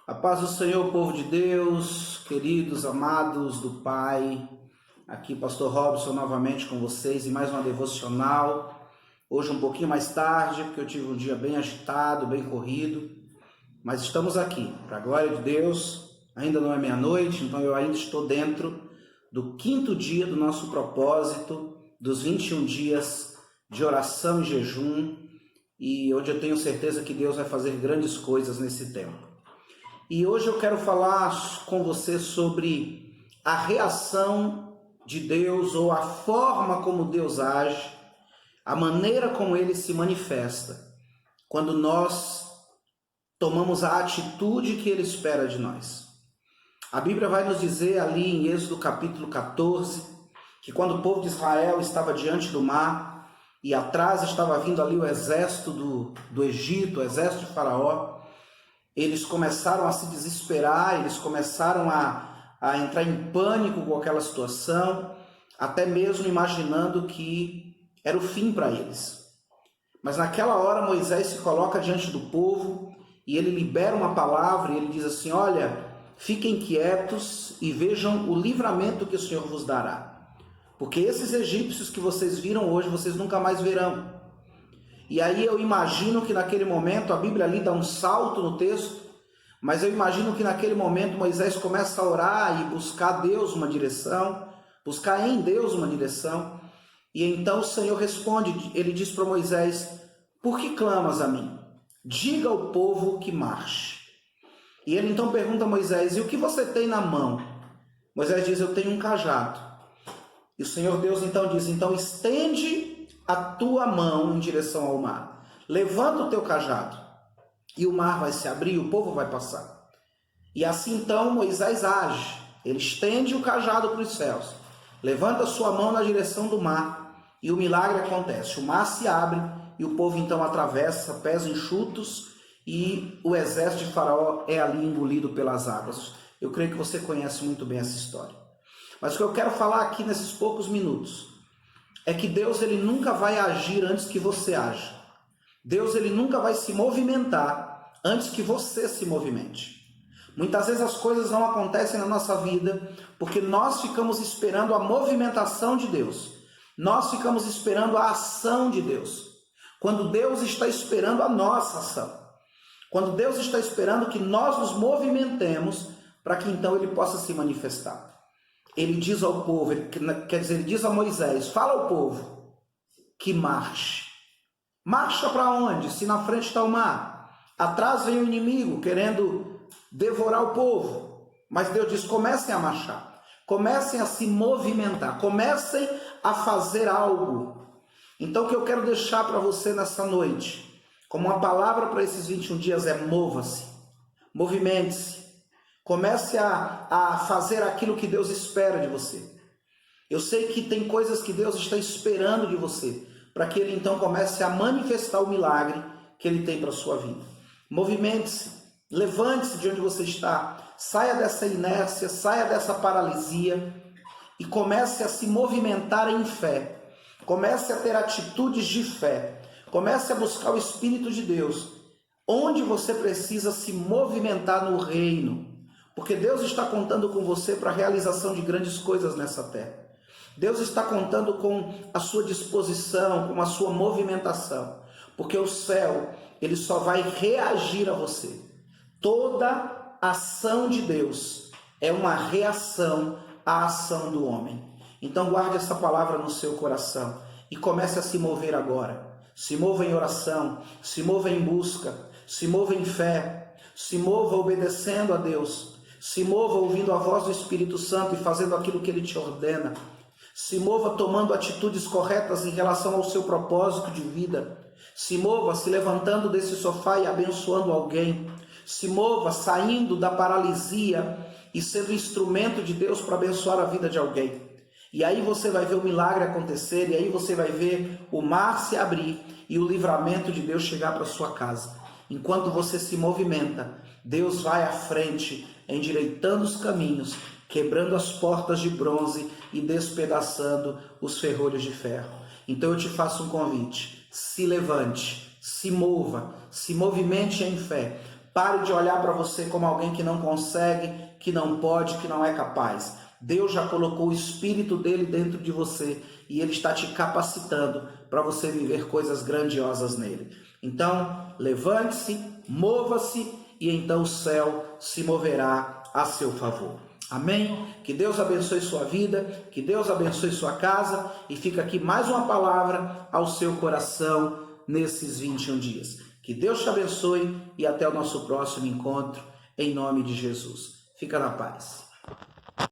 A paz do Senhor, povo de Deus, queridos, amados do Pai. Aqui, Pastor Robson, novamente com vocês em mais uma devocional. Hoje um pouquinho mais tarde, porque eu tive um dia bem agitado, bem corrido. Mas estamos aqui, para a glória de Deus. Ainda não é meia-noite, então eu ainda estou dentro do 5º dia do nosso propósito, dos 21 dias de oração e jejum, e onde eu tenho certeza que Deus vai fazer grandes coisas nesse tempo. E hoje eu quero falar com você sobre a reação de Deus ou a forma como Deus age, a maneira como Ele se manifesta, quando nós tomamos a atitude que Ele espera de nós. A Bíblia vai nos dizer ali em Êxodo capítulo 14, que quando o povo de Israel estava diante do mar e atrás estava vindo ali o exército do Egito, o exército de Faraó, eles começaram a se desesperar, eles começaram a entrar em pânico com aquela situação, até mesmo imaginando que era o fim para eles. Mas naquela hora Moisés se coloca diante do povo e ele libera uma palavra e ele diz assim: olha, fiquem quietos e vejam o livramento que o Senhor vos dará. Porque esses egípcios que vocês viram hoje, vocês nunca mais verão. E aí eu imagino que naquele momento, a Bíblia ali dá um salto no texto, mas eu imagino que naquele momento Moisés começa a orar e buscar a Deus uma direção, buscar em Deus uma direção. E então o Senhor responde, ele diz para Moisés: por que clamas a mim? Diga ao povo que marche. E ele então pergunta a Moisés: e o que você tem na mão? Moisés diz: eu tenho um cajado. E o Senhor Deus então diz: então estende a tua mão em direção ao mar, levanta o teu cajado, e o mar vai se abrir e o povo vai passar. E assim então Moisés age, ele estende o cajado para os céus, levanta a sua mão na direção do mar, e o milagre acontece, o mar se abre, e o povo então atravessa, pés enxutos, e o exército de Faraó é ali engolido pelas águas. Eu creio que você conhece muito bem essa história. Mas o que eu quero falar aqui nesses poucos minutos é que Deus ele nunca vai agir antes que você age. Deus ele nunca vai se movimentar antes que você se movimente. Muitas vezes as coisas não acontecem na nossa vida porque nós ficamos esperando a movimentação de Deus. Nós ficamos esperando a ação de Deus. Quando Deus está esperando a nossa ação. Quando Deus está esperando que nós nos movimentemos para que então ele possa se manifestar. Ele diz ao povo, ele diz a Moisés: fala ao povo que marche. Marcha para onde? Se na frente está o mar. Atrás vem o inimigo querendo devorar o povo. Mas Deus diz: comecem a marchar. Comecem a se movimentar. Comecem a fazer algo. Então o que eu quero deixar para você nessa noite, como uma palavra para esses 21 dias, é: mova-se. Movimente-se. Comece a fazer aquilo que Deus espera de você. Eu sei que tem coisas que Deus está esperando de você, para que Ele então comece a manifestar o milagre que Ele tem para a sua vida. Movimente-se, levante-se de onde você está, saia dessa inércia, saia dessa paralisia e comece a se movimentar em fé. Comece a ter atitudes de fé. Comece a buscar o Espírito de Deus, onde você precisa se movimentar no reino. Porque Deus está contando com você para a realização de grandes coisas nessa terra. Deus está contando com a sua disposição, com a sua movimentação. Porque o céu, ele só vai reagir a você. Toda ação de Deus é uma reação à ação do homem. Então guarde essa palavra no seu coração e comece a se mover agora. Se mova em oração, se mova em busca, se mova em fé, se mova obedecendo a Deus. Se mova ouvindo a voz do Espírito Santo e fazendo aquilo que Ele te ordena. Se mova tomando atitudes corretas em relação ao seu propósito de vida. Se mova se levantando desse sofá e abençoando alguém. Se mova saindo da paralisia e sendo instrumento de Deus para abençoar a vida de alguém. E aí você vai ver o milagre acontecer, e aí você vai ver o mar se abrir e o livramento de Deus chegar para sua casa. Enquanto você se movimenta, Deus vai à frente, endireitando os caminhos, quebrando as portas de bronze e despedaçando os ferrolhos de ferro. Então eu te faço um convite: se levante, se mova, se movimente em fé, Pare de olhar para você como alguém que não consegue, que não pode, que não é capaz. Deus já colocou o Espírito dele dentro de você e ele está te capacitando para você viver coisas grandiosas nele. Então, levante-se, mova-se e então o céu se moverá a seu favor. Amém? Que Deus abençoe sua vida, que Deus abençoe sua casa e fica aqui mais uma palavra ao seu coração nesses 21 dias. Que Deus te abençoe e até o nosso próximo encontro, em nome de Jesus. Fica na paz.